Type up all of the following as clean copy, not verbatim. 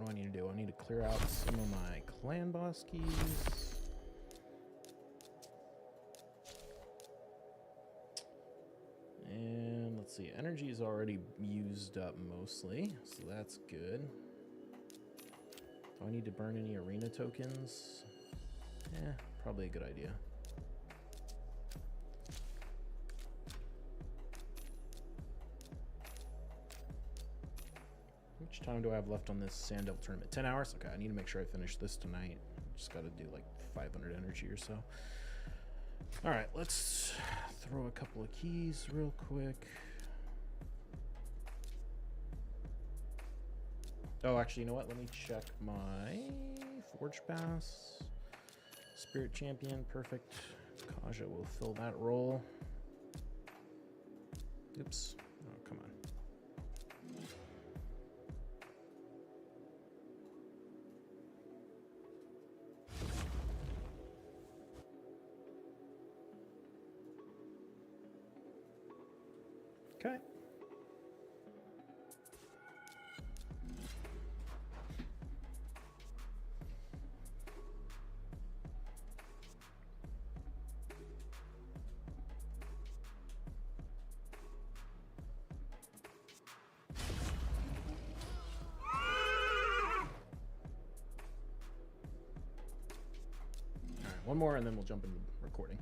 what do I need to do? I need to clear out some of my clan boss keys. And let's see, energy is already used up mostly, so that's good. Do I need to burn any arena tokens? Probably a good idea. How much time do I have left on this Sand Devil tournament? 10 hours? Okay, I need to make sure I finish this tonight. Just got to do like 500 energy or so. All right, let's throw a couple of keys real quick. Oh, actually, you know what? Let me check my Forge Pass. Spirit Champion, perfect. Kaja will fill that role. Oops. Oh, come on. Okay. One more, and then we'll jump into recording.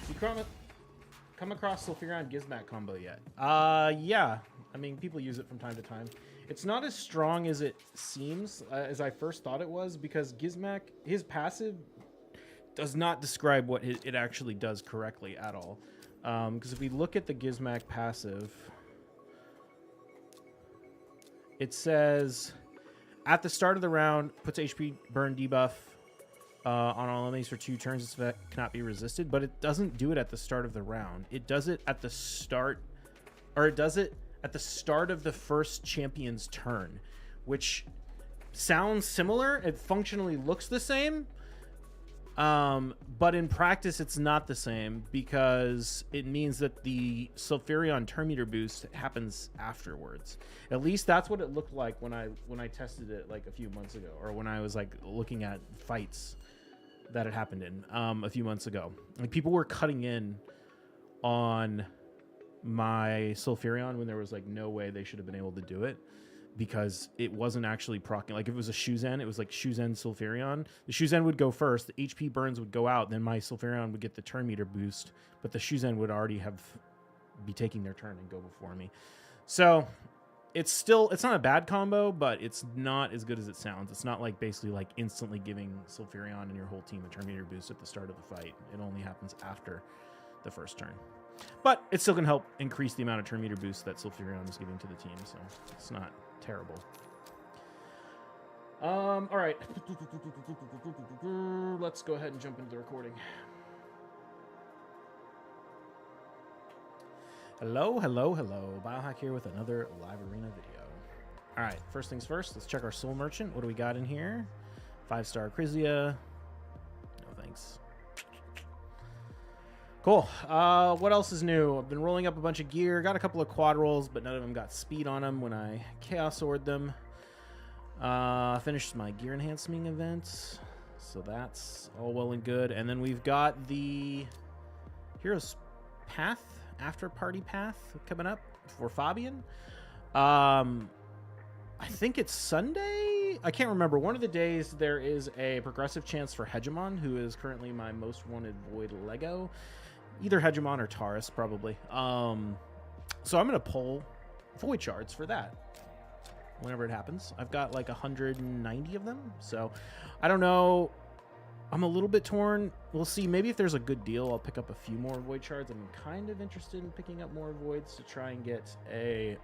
You come across Sulfuron Gizmak combo yet? Yeah. I mean, people use it from time to time. It's not as strong as it seems, as I first thought it was, because Gizmak, his passive does not describe what it actually does correctly at all. Because if we look at the Gizmak passive, it says at the start of the round, puts HP burn debuff on all enemies for 2 turns. This effect cannot be resisted, but it doesn't do it at the start of the round. It does it at the start, or it does it at the start of the first champion's turn, which sounds similar. It functionally looks the same. But in practice, it's not the same because it means that the Sulfurion turn meter boost happens afterwards. At least that's what it looked like when I tested it like a few months ago, or when I was like looking at fights that it happened in a few months ago. Like people were cutting in on my Sulfurion when there was like no way they should have been able to do it, because it wasn't actually proccing. Like if it was a Shuzen, it was like Shuzen Sulfurion. The Shuzen would go first, the HP burns would go out, then my Sulfurion would get the turn meter boost, but the Shuzen would already be taking their turn and go before me. So it's not a bad combo, but it's not as good as it sounds. It's not like basically like instantly giving Sulfurion and your whole team a turn meter boost at the start of the fight. It only happens after the first turn. But it still can help increase the amount of turn meter boost that Sulfurion is giving to the team, so it's not terrible. All right. Let's go ahead and jump into the recording. Hello. Biohack here with another live arena video. All right, first things first, let's check our soul merchant. What do we got in here? 5-star Crizia. No thanks. Cool. What else is new? I've been rolling up a bunch of gear. Got a couple of quad rolls, but none of them got speed on them when I Chaos Sword them. Finished my gear enhancing events, so that's all well and good. And then we've got the Hero's Path, After Party Path coming up for Fabian. I think it's Sunday. I can't remember. One of the days there is a progressive chance for Hegemon, who is currently my most wanted Void Lego. Either Hegemon or Taurus, probably. So I'm going to pull Void Shards for that whenever it happens. I've got like 190 of them, so I don't know. I'm a little bit torn. We'll see. Maybe if there's a good deal, I'll pick up a few more Void Shards. I'm kind of interested in picking up more Voids to try and get a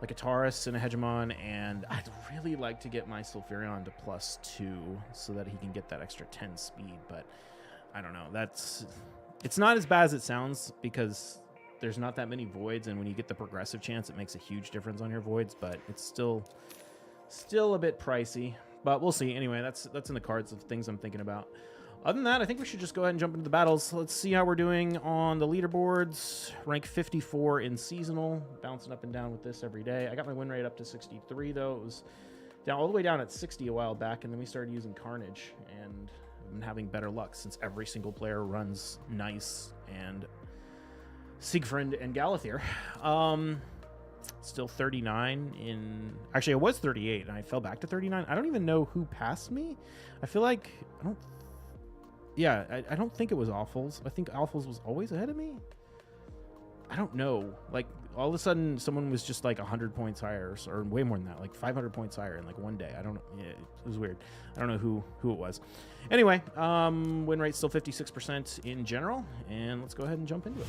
like a Taurus and a Hegemon, and I'd really like to get my Sulfurion to +2 so that he can get that extra 10 speed, but I don't know. It's not as bad as it sounds because there's not that many Voids, and when you get the progressive chance, it makes a huge difference on your Voids, but it's still a bit pricey, but we'll see. Anyway, that's in the cards of things I'm thinking about. Other than that, I think we should just go ahead and jump into the battles. Let's see how we're doing on the leaderboards. Rank 54 in seasonal, bouncing up and down with this every day. I got my win rate up to 63 though. It was down all the way down at 60 a while back, and then we started using Carnage, and I've been having better luck since every single player runs Nice and Siegfried and Galathir. Still 39 in... Actually, I was 38, and I fell back to 39. I don't even know who passed me. I feel like... I don't think it was Awfuls. I think Awfuls was always ahead of me. I don't know. Like, all of a sudden, someone was just like 100 points higher, or way more than that, like 500 points higher in like one day. I don't know. Yeah, it was weird. I don't know who it was. Anyway, win rate still 56% in general, and let's go ahead and jump into it.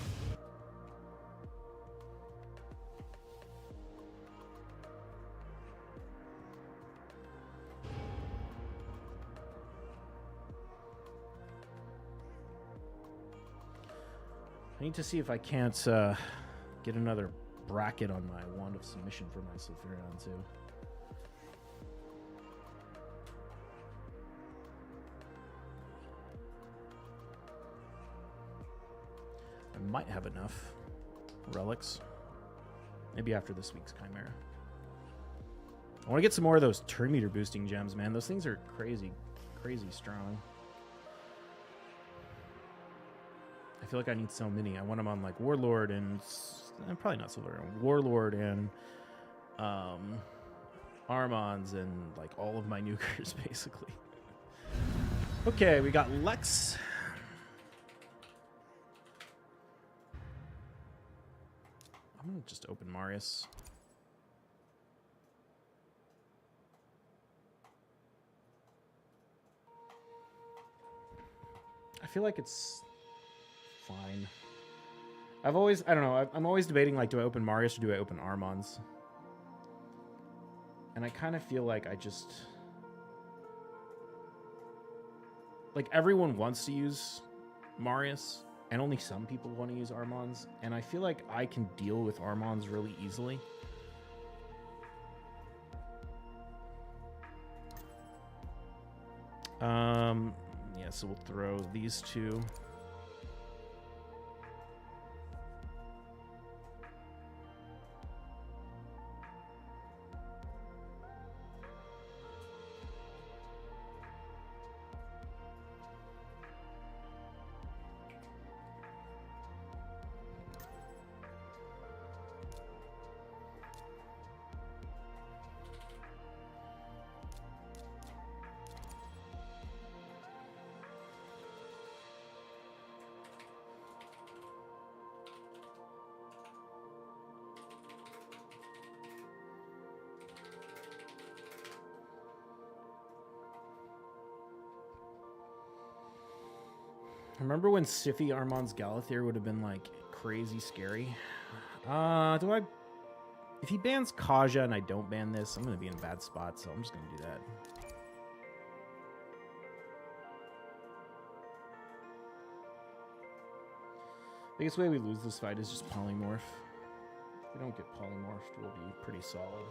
I need to see if I can't get another bracket on my Wand of Submission for my Sulfurion too. I might have enough relics. Maybe after this week's Chimera. I want to get some more of those turn meter boosting gems, man. Those things are crazy, crazy strong. I feel like I need so many. I want them on like Warlord and probably not Silver. Warlord and Armons and like all of my nukers basically. Okay, we got Lex. I'm gonna just open Marius. I feel like it's fine. I don't know, I'm always debating, like, do I open Marius or do I open Armons? And I kind of feel like I just... Like, everyone wants to use Marius, and only some people want to use Armons, and I feel like I can deal with Armons really easily. Yeah, so we'll throw these two. Remember when Sify Armand's Galathir would have been like crazy scary? If he bans Kaja and I don't ban this, I'm gonna be in a bad spot, so I'm just gonna do that. Biggest way we lose this fight is just polymorph. If we don't get polymorphed, we'll be pretty solid.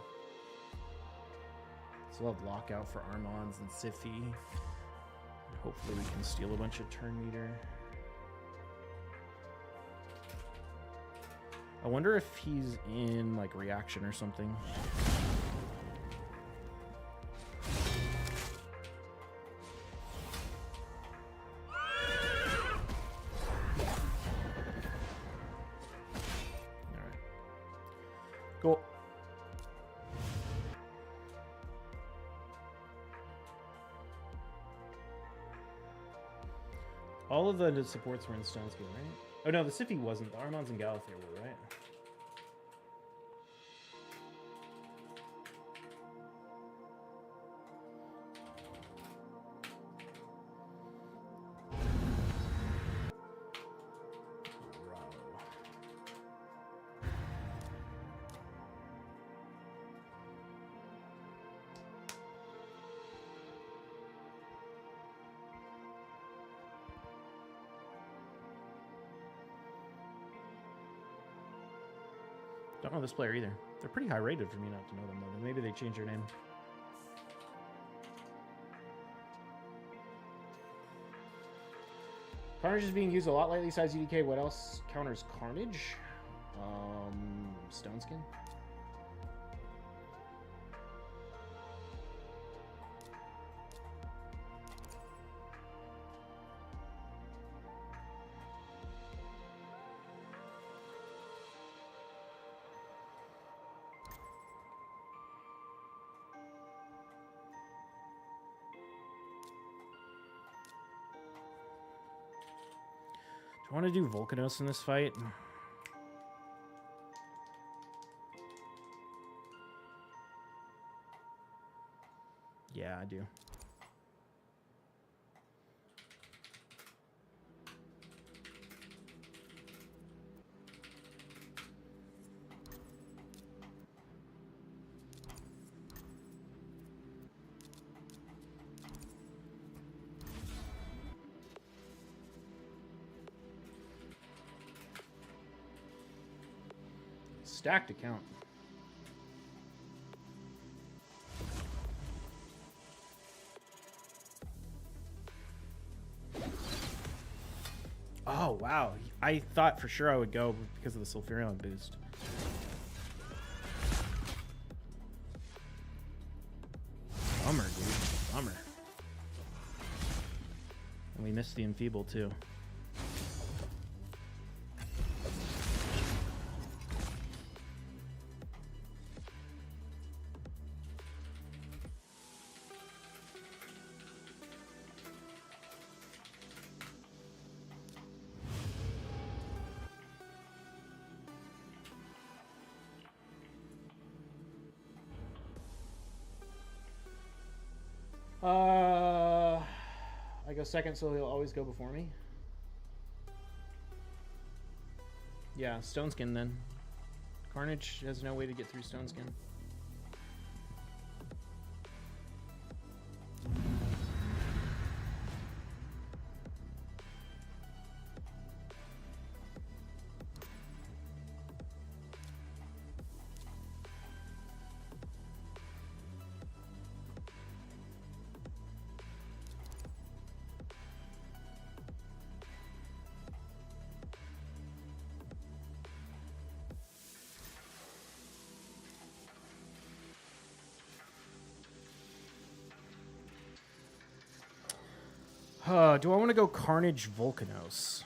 So we'll have lockout for Armons and Sify. Hopefully we can steal a bunch of turn meter. I wonder if he's in like reaction or something. Alright. Cool. All of the supports were in Stone Skill, right? Oh no, the Sify wasn't. The Armons and Galathir were, right? Don't know this player either. They're pretty high rated for me not to know them, though. Maybe they changed their name. Carnage is being used a lot lately. Size UDK. What else counters Carnage? Stone Skin. Do I want to do Volcanos in this fight? Yeah, I do. Stacked account. Oh, wow. I thought for sure I would go because of the Sulfurion boost. Bummer, dude. Bummer. And we missed the Enfeeble, too. I go second, so he'll always go before me. Yeah, Stone Skin then. Carnage has no way to get through Stone Skin. Do I want to go Carnage Volcanos?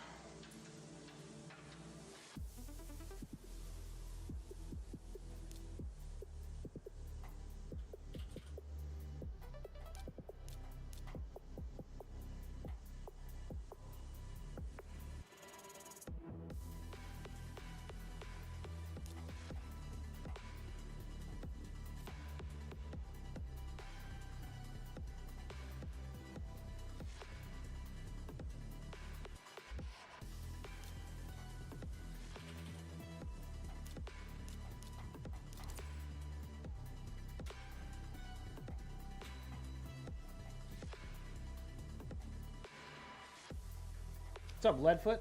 What's up, Leadfoot?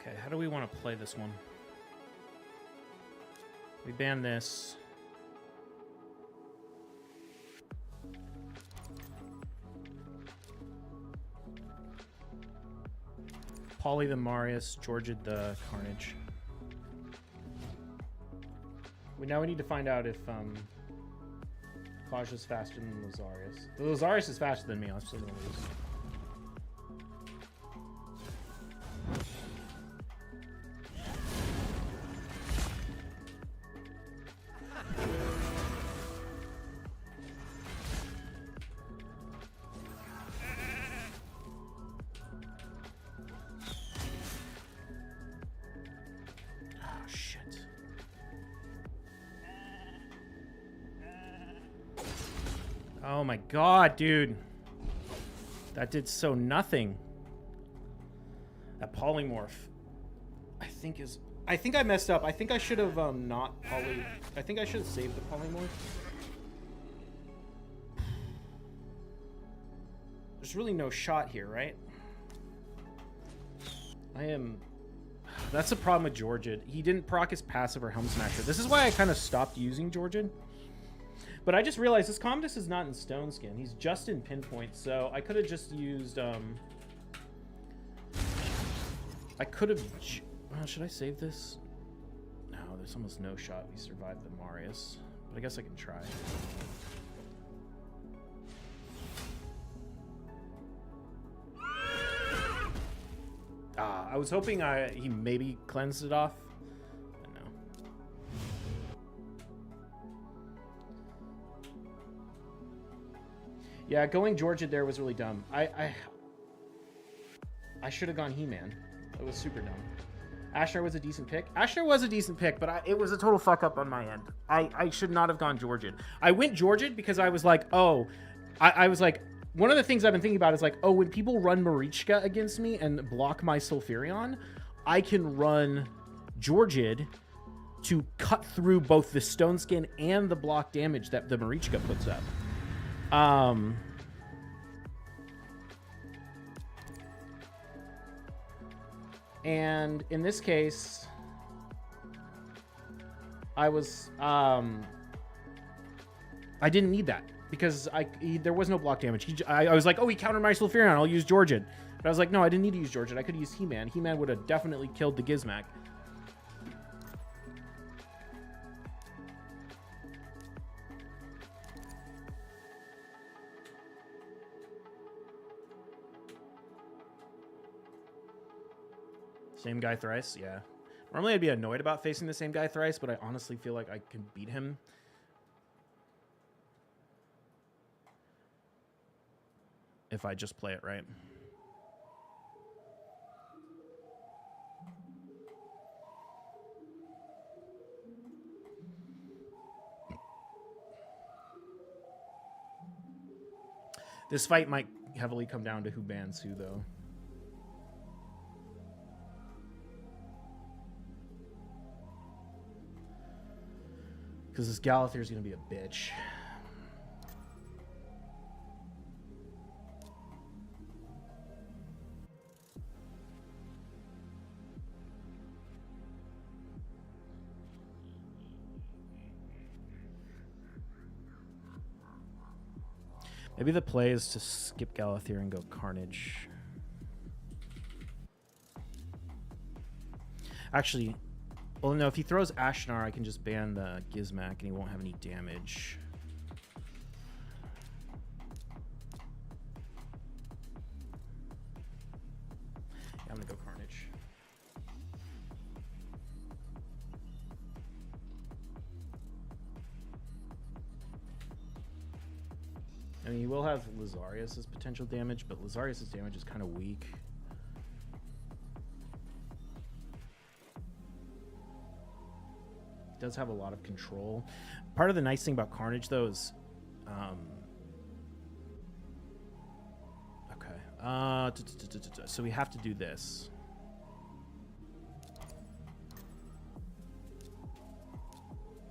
Okay, how do we want to play this one? We ban this. Polly the Marius, Georgia the Carnage. Now we need to find out if Klaj is faster than Lazarius. The Lazarius is faster than me. I'm still gonna lose. Oh my god, dude. That did so nothing. That polymorph, I think I messed up. I think I should have not poly. I think I should have saved the polymorph. There's really no shot here, right? That's the problem with Georgid. He didn't proc his passive or Helm Smasher. This is why I kind of stopped using Georgid. But I just realized this Commodus is not in Stone Skin. He's just in Pinpoint, so I could have just used... I could have... should I save this? No, there's almost no shot we survive the Marius. But I guess I can try. I was hoping he maybe cleansed it off. But no. Yeah, going Georgia there was really dumb. I should have gone He-Man. It was super dumb. Ashnar was a decent pick. Ashnar was a decent pick, but it was a total fuck up on my end. I should not have gone Georgid. I went Georgid because I was like, oh, I was like, one of the things I've been thinking about is like, oh, when people run Marichka against me and block my Sulfurion, I can run Georgid to cut through both the Stone Skin and the block damage that the Marichka puts up. And in this case, I was, I didn't need that because there was no block damage. I was like, oh, he countered my Sulfurion, I'll use Georgid. But I was like, no, I didn't need to use Georgid. I could use He-Man. He-Man would have definitely killed the Gizmak. Same guy thrice, yeah. Normally I'd be annoyed about facing the same guy thrice, but I honestly feel like I can beat him. If I just play it right. This fight might heavily come down to who bans who, though. Because this Galathyr is going to be a bitch. Maybe the play is to skip Galathyr and go Carnage. Actually, well, no, if he throws Ashnar, I can just ban the Gizmak and he won't have any damage. Yeah, I'm gonna go Carnage. I mean, he will have Lazarius' potential damage, but Lazarius' damage is kind of weak. He does have a lot of control. Part of the nice thing about Carnage, though, is... okay. So we have to do this.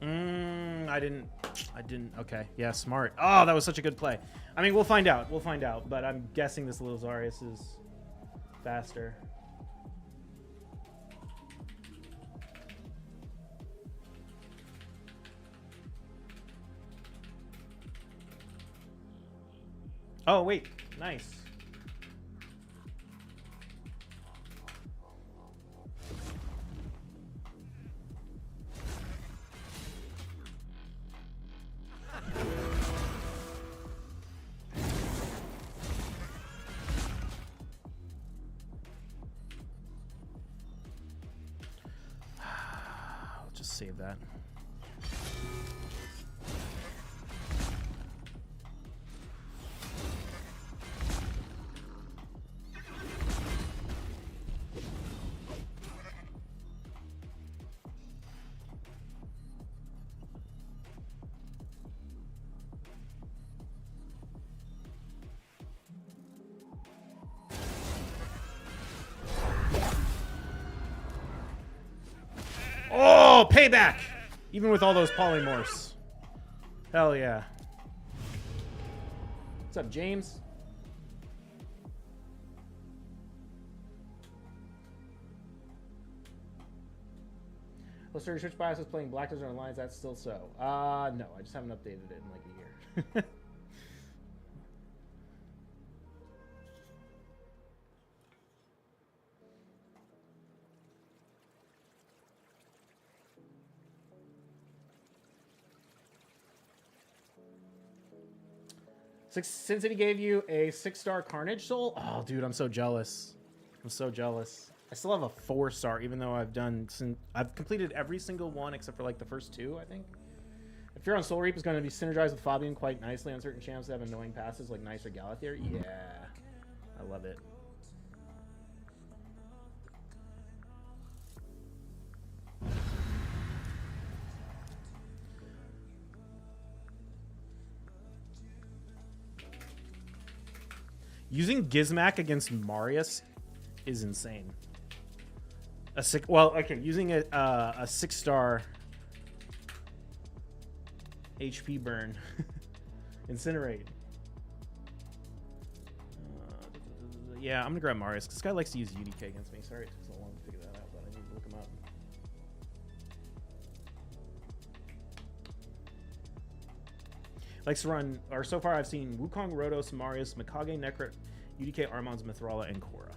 I didn't. Okay. Yeah, smart. Oh, that was such a good play. I mean, we'll find out. We'll find out. But I'm guessing this Lazarius is faster. Oh, wait. Nice. I'll just save that. Oh, payback! Even with all those polymorphs. Hell yeah. What's up, James? Let's start Switch Bias is playing Black Desert Online. Is that still so? No, I just haven't updated it in like a year. Sin City gave you a 6-star Carnage Soul? Oh, dude, I'm so jealous. I'm so jealous. I still have a 4-star, even though I've completed every single one except for like the first 2, I think. If Fear on Soul Reap is going to be synergized with Fabian quite nicely on certain champs that have annoying passes like Nice or Galathier. Yeah, I love it. Using Gizmak against Marius is insane. Using a 6-star HP burn. Incinerate. Yeah, I'm gonna grab Marius. This guy likes to use UDK against me. Sorry it took so long to figure that out, but I need to look him up. Likes to run, or so far I've seen Wukong, Rotos, Marius, Mikage, Necro, UDK, Armons, Mithrala, and Korra.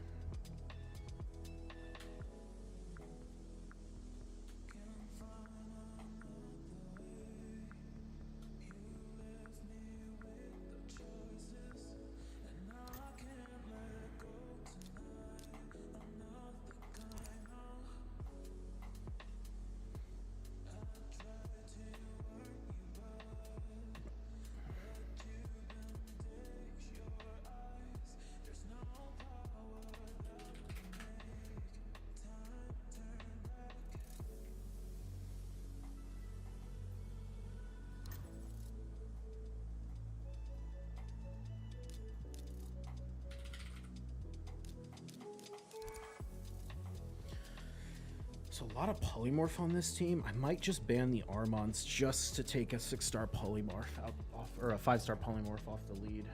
So a lot of polymorph on this team. I might just ban the Armons just to take a 6-star polymorph off, or a 5-star polymorph off the lead.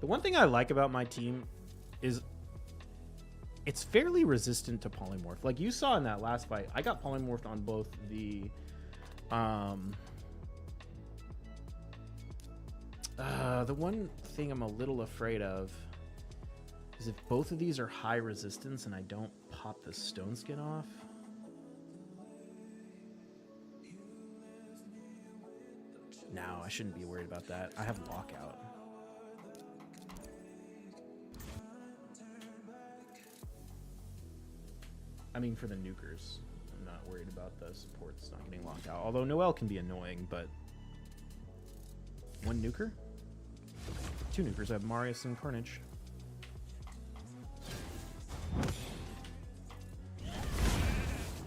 The one thing I like about my team is it's fairly resistant to polymorph. Like you saw in that last fight, I got polymorphed on both the one thing I'm a little afraid of is if both of these are high resistance and I don't pop the stone skin off. No, I shouldn't be worried about that. I have lockout. I mean, for the nukers, I'm not worried about the supports not getting locked out. Although Noel can be annoying, but 1 nuker? 2 nukers. I have Marius and Carnage.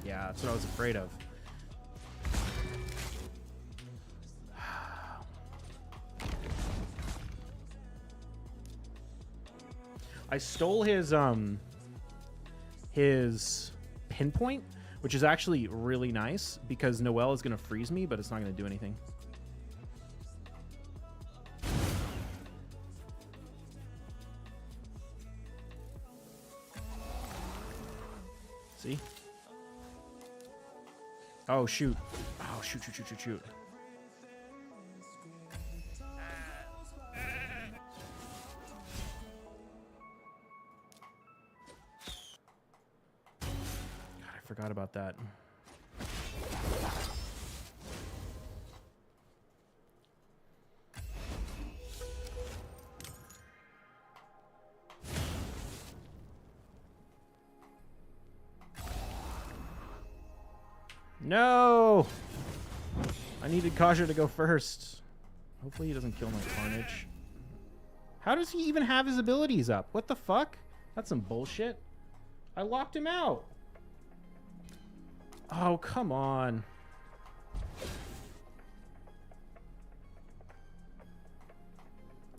Yeah, that's what I was afraid of. I stole his pinpoint, which is actually really nice because Noel is going to freeze me, but it's not going to do anything. See? Oh, shoot. Oh, shoot. God, I forgot about that. No! I needed Kasha to go first. Hopefully he doesn't kill my Carnage. How does he even have his abilities up? What the fuck? That's some bullshit. I locked him out. Oh, come on.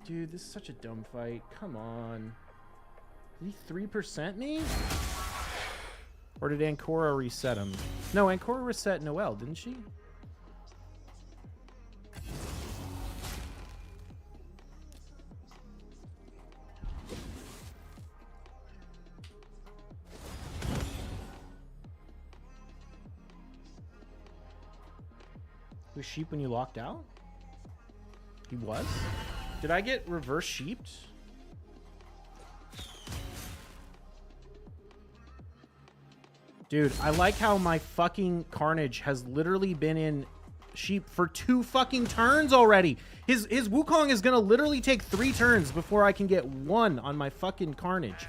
Dude, this is such a dumb fight. Come on. Did he 3% me? Or did Ancora reset him? No, Ancora reset Noelle, didn't she? Was Sheep when you locked out? He was? Did I get reverse sheeped? Dude, I like how my fucking Carnage has literally been in Sheep for 2 fucking turns already. His Wukong is gonna literally take 3 turns before I can get 1 on my fucking Carnage.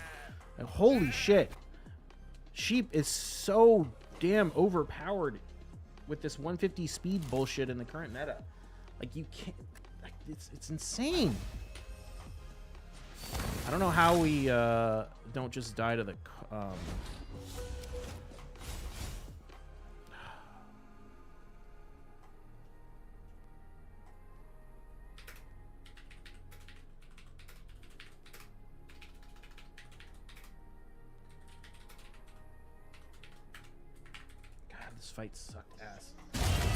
Like, holy shit. Sheep is so damn overpowered with this 150 speed bullshit in the current meta. Like, you can't... Like, it's insane. I don't know how we don't just die to the... This fight sucked ass.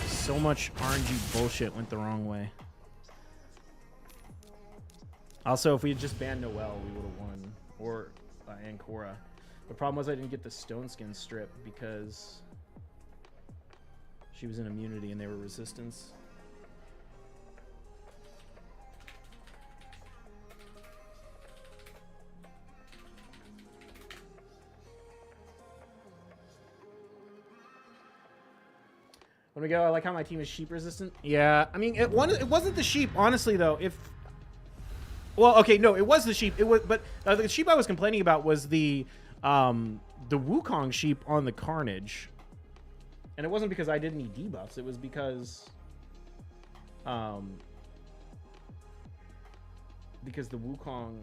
So much RNG bullshit went the wrong way. Also, if we had just banned Noelle, we would have won. Or Ancora. The problem was I didn't get the Stone Skin strip because she was in immunity and they were resistance. When we go, I like how my team is sheep resistant. Yeah, I mean, it wasn't the sheep, honestly, though. Well, okay, no, it was the sheep. It was, but the sheep I was complaining about was the Wukong sheep on the Carnage, and it wasn't because I did any debuffs. It was because the Wukong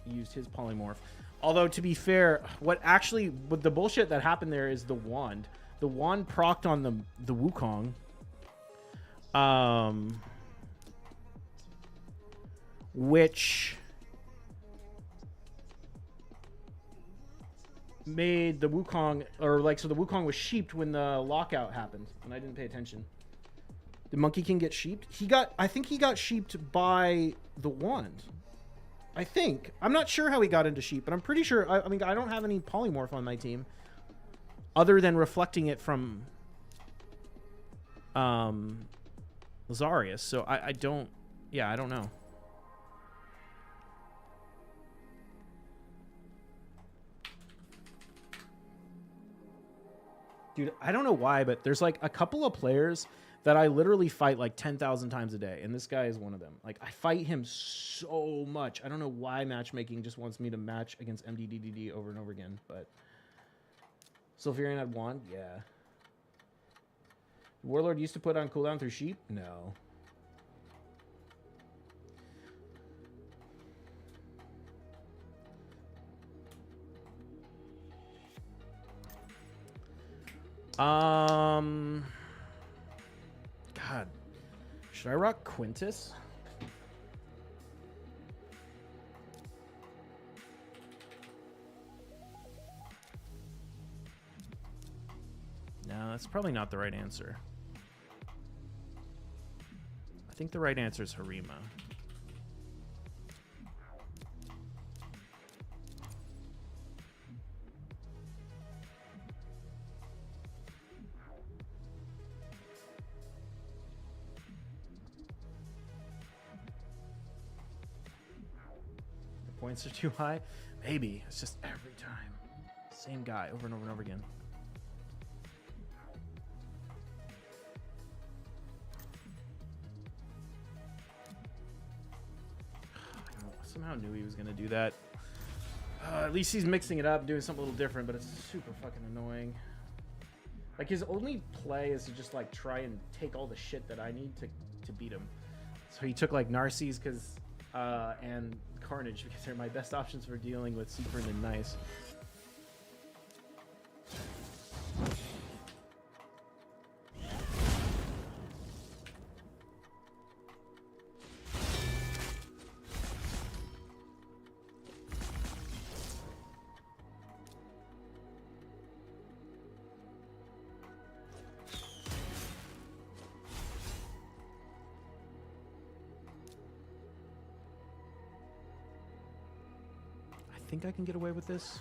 used his polymorph. Although, to be fair, what the bullshit that happened there is the wand. The wand procced on the Wukong. Which made the Wukong, so the Wukong was sheeped when the lockout happened, and I didn't pay attention. Did Monkey King get sheeped? I think he got sheeped by the wand. I think. I'm not sure how he got into sheep, but I'm pretty sure. I mean, I don't have any polymorph on my team. Other than reflecting it from Lazarius. So I don't know. Dude, I don't know why, but there's like a couple of players that I literally fight like 10,000 times a day, and this guy is one of them. Like, I fight him so much. I don't know why matchmaking just wants me to match against MDDDD over and over again, but... Sulfurion had wand? Yeah. Warlord used to put on cooldown through sheep? No. God. Should I rock Quintus? No, that's probably not the right answer. I think the right answer is Harima. The points are too high? Maybe. It's just every time. Same guy over and over and over again. Somehow knew he was going to do that. At least he's mixing it up, doing something a little different, but it's super fucking annoying. Like, his only play is to just, like, try and take all the shit that I need to beat him. So he took, like, Narcisse and Carnage because they're my best options for dealing with Secret and Nice. think I can get away with this.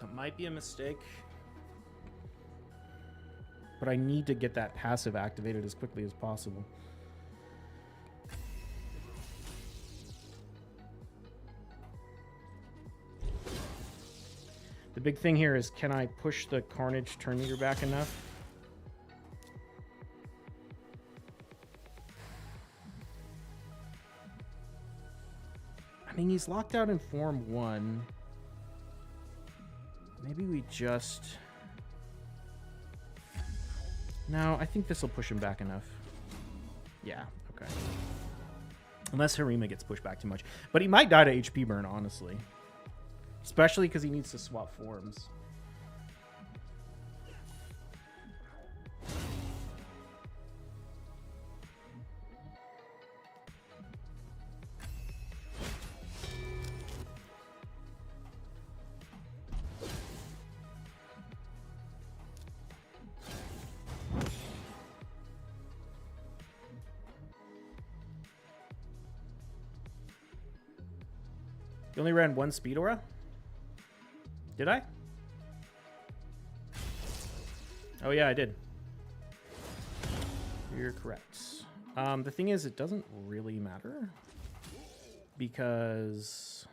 That might be a mistake. But I need to get that passive activated as quickly as possible. The big thing here is, can I push the Carnage turn meter back enough? I mean, he's locked out in Form 1. Maybe we just... No, I think this will push him back enough. Yeah, okay. Unless Harima gets pushed back too much. But he might die to HP burn, honestly. Especially because he needs to swap forms. You only ran one speed aura? Did I? Oh yeah, I did. You're correct. The thing is, it doesn't really matter because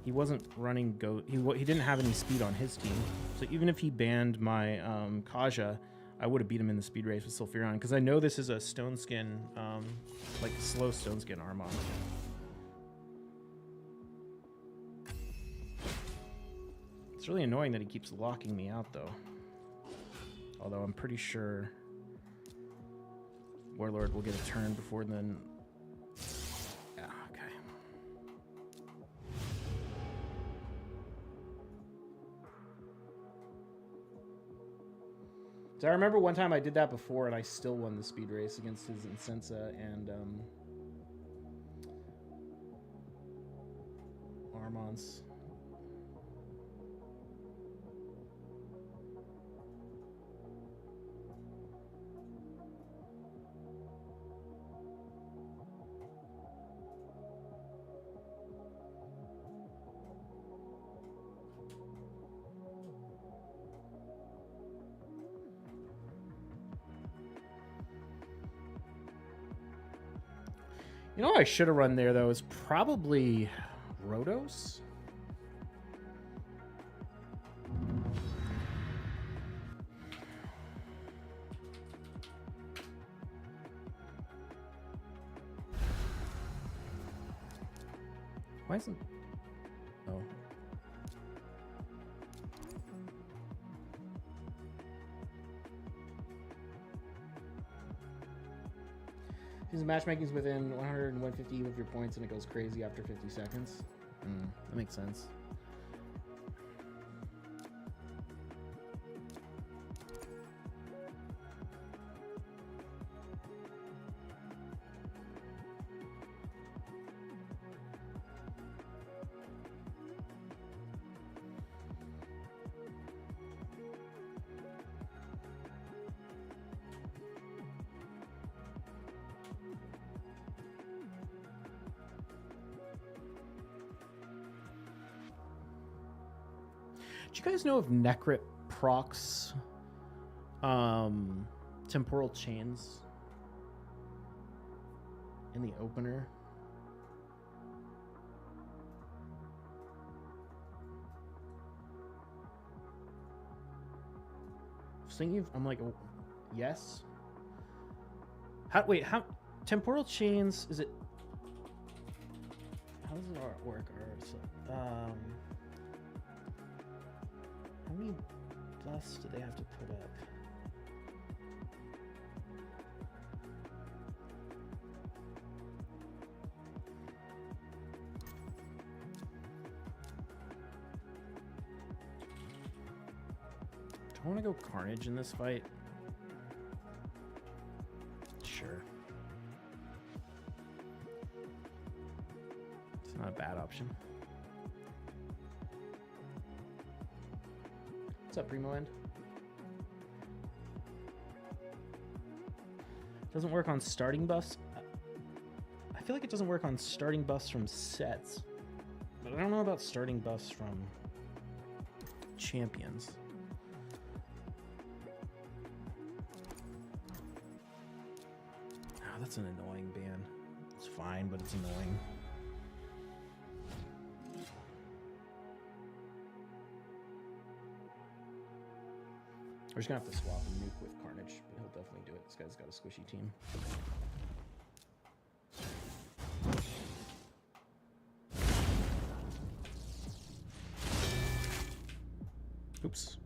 he wasn't running he didn't have any speed on his team. So even if he banned my Kaja, I would have beat him in the speed race with Sulfurion because I know this is a Stone Skin, like slow Stone Skin Armon. It's really annoying that he keeps locking me out, though. Although I'm pretty sure Warlord will get a turn before then. Yeah, okay. So I remember one time I did that before, and I still won the speed race against his Incensa and Armons. You know what I should have run there, though, is probably Rhodos. Why isn't... Oh. His matchmaking is within 100 and 150 of your points, and it goes crazy after 50 seconds. That makes sense. Do you guys know if Necrit procs temporal chains in the opener? I was thinking, I'm like, oh, yes. How temporal chains, is it, how does it work? How many dust do they have to put up? Do I want to go Carnage in this fight? Sure. It's not a bad option. What's up, Primo End? Doesn't work on starting buffs. I feel like it doesn't work on starting buffs from sets. But I don't know about starting buffs from champions. Oh, that's an annoying ban. It's fine, but it's annoying. We're just gonna have to swap a nuke with Carnage, but he'll definitely do it. This guy's got a squishy team. Oops.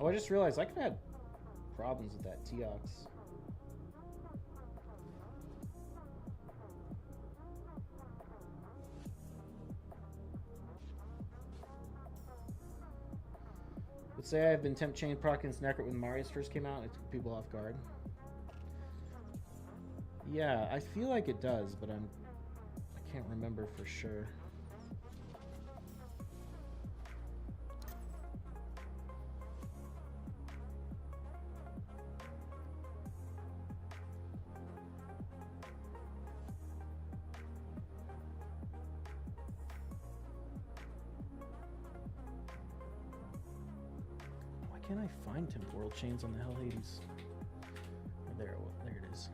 Oh, I just realized I could have had problems with that Teox. Let's say I've been temp chain proc against Necrit when Marius first came out. It took people off guard. Yeah, I feel like it does, but I can't remember for sure. Can I find temporal chains on the Hell Hades? There it is.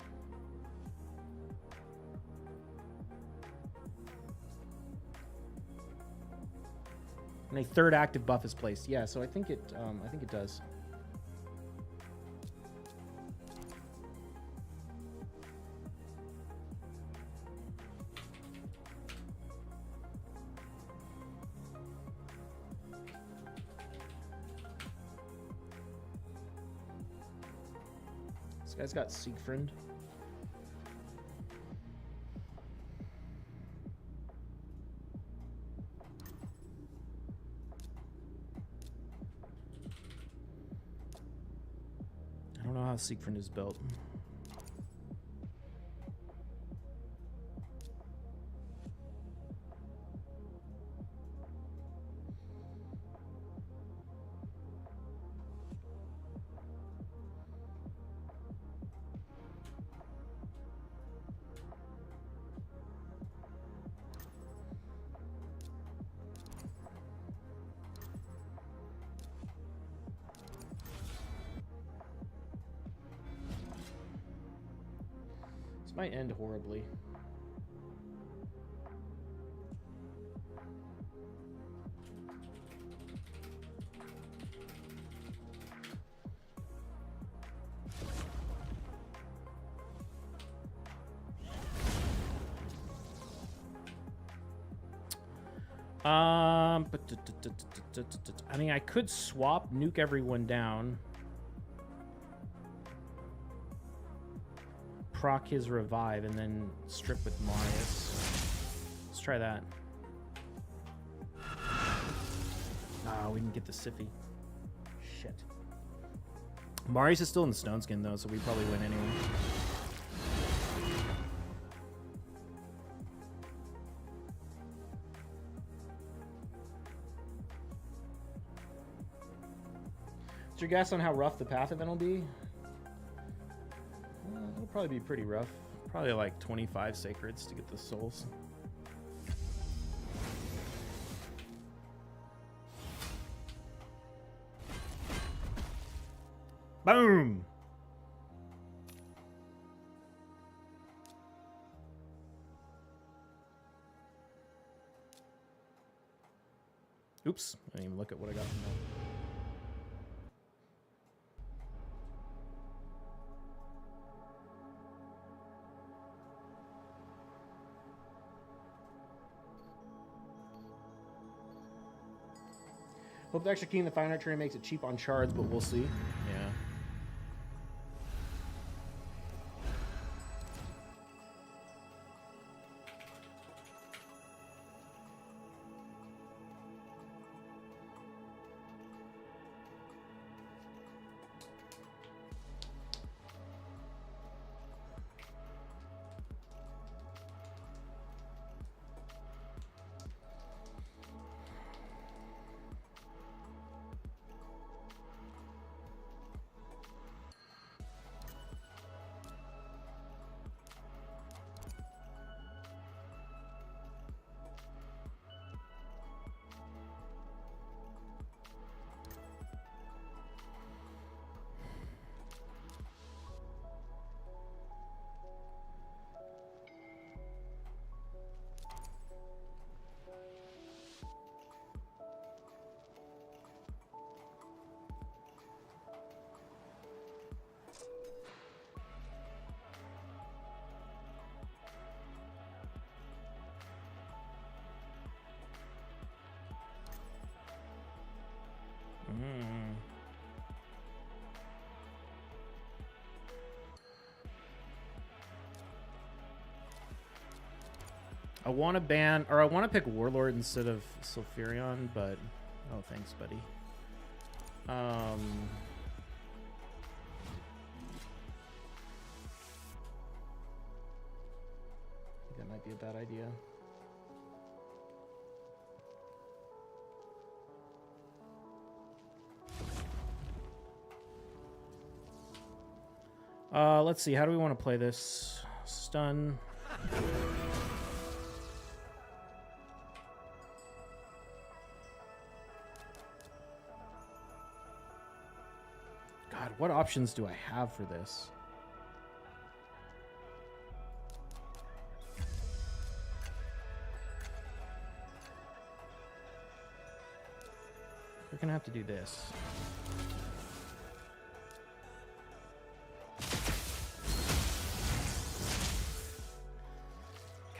And a third active buff is placed. Yeah, so I think it does. This guy's got Siegfried. I don't know how Siegfried is built. This might end horribly. I mean, I could swap, nuke everyone down, proc his revive, and then strip with Marius. Let's try that. Ah, we didn't get the Siffy. Shit. Marius is still in the Stone Skin, though, so we probably win anyway. What's your guess on how rough the path event will be? It'll probably be pretty rough. Probably like 25 sacreds to get the souls. Boom! Oops, I didn't even look at what I got from that. Hope the extra key in the Fine Art tree makes it cheap on shards, but we'll see. Yeah. I want to ban, or I want to pick Warlord instead of Sulfurion, but oh, thanks, buddy. I think that might be a bad idea. Let's see. How do we want to play this? Stun. God, what options do I have for this? We're gonna have to do this.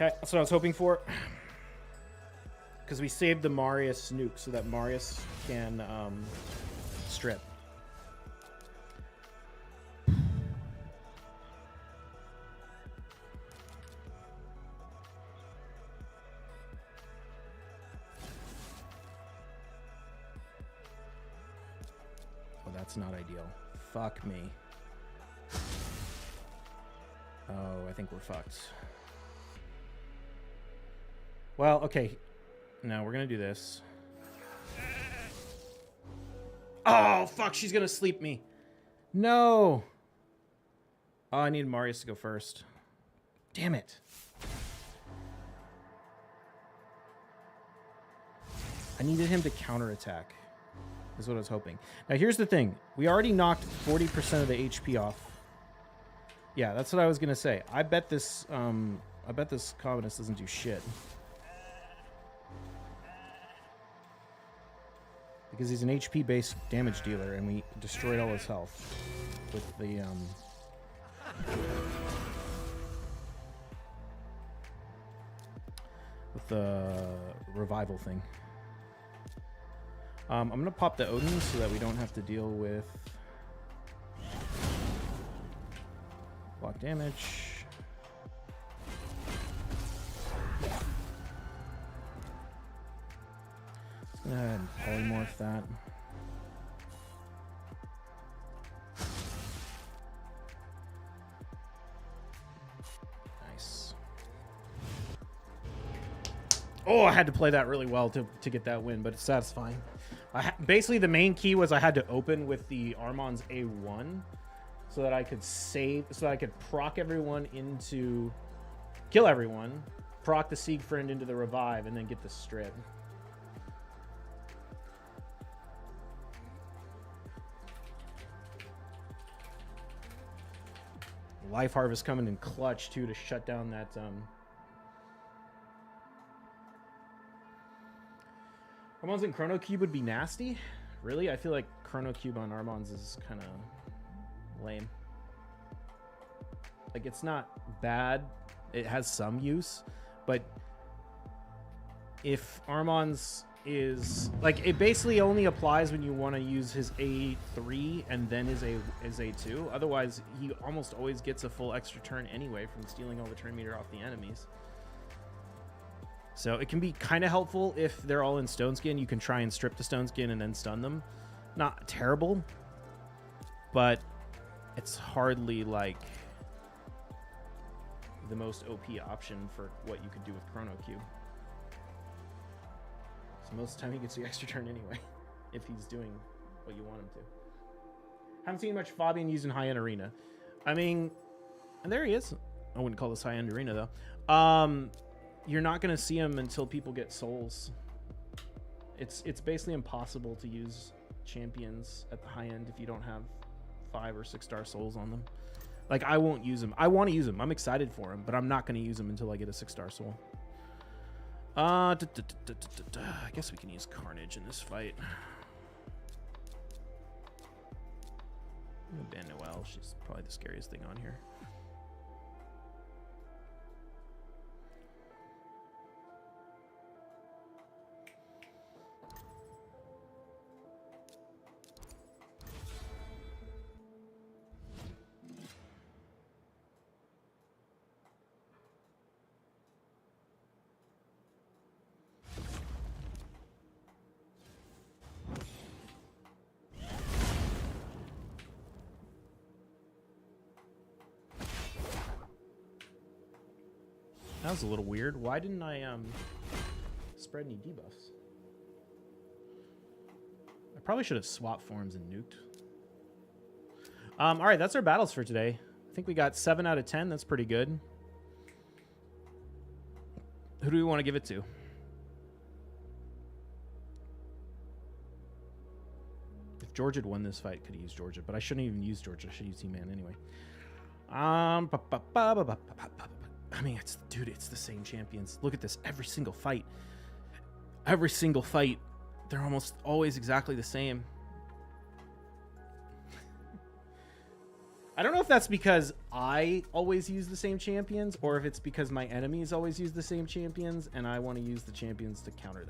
Okay, that's what I was hoping for. Because we saved the Marius nuke so that Marius can strip. Oh, that's not ideal. Fuck me. Oh, I think we're fucked. Well, okay. No, we're gonna do this. Oh, fuck, she's gonna sleep me. No. Oh, I need Marius to go first. Damn it. I needed him to counterattack. Is what I was hoping. Now, here's the thing. We already knocked 40% of the HP off. Yeah, that's what I was gonna say. I bet this Covenant doesn't do shit. Because he's an HP-based damage dealer, and we destroyed all his health with the revival thing. I'm gonna pop the Odin so that we don't have to deal with block damage. Go ahead and polymorph that. Nice. Oh, I had to play that really well to get that win, but it's satisfying. Basically, the main key was I had to open with the Armon's A1 so that I could save, so that I could proc everyone into, kill everyone, proc the Siegfried into the revive, and then get the strip. Life Harvest coming in clutch too to shut down that Armons and Chrono Cube would be nasty. Really? I feel like Chrono Cube on Armons is kind of lame. Like, it's not bad. It has some use, but if Armons is like, it basically only applies when you want to use his A3 and then his A2. Otherwise, he almost always gets a full extra turn anyway from stealing all the turn meter off the enemies. So it can be kind of helpful if they're all in Stone Skin. You can try and strip the Stone Skin and then stun them. Not terrible, but it's hardly like the most OP option for what you could do with Chrono Cube. Most of the time he gets the extra turn anyway, if he's doing what you want him to. Haven't seen much Fabian used in high-end arena. I mean, and there he is. I wouldn't call this high-end arena, though. You're not going to see him until people get souls. It's basically impossible to use champions at the high end if you don't have 5 or 6 star souls on them. Like, I won't use him. I want to use him. I'm excited for him, but I'm not going to use him until I get a 6 star soul. I guess we can use Carnage in this fight. I'm gonna ban Noelle. She's probably the scariest thing on here. That was a little weird. Why didn't I spread any debuffs? I probably should have swapped forms and nuked. All right, that's our battles for today. I think we got 7 out of 10. That's pretty good. Who do we want to give it to? If George had won this fight, could have used Georgia, but I shouldn't even use Georgia. I should use He-Man anyway. I mean, dude, it's the same champions. Look at this. Every single fight, they're almost always exactly the same. I don't know if that's because I always use the same champions or if it's because my enemies always use the same champions and I want to use the champions to counter them.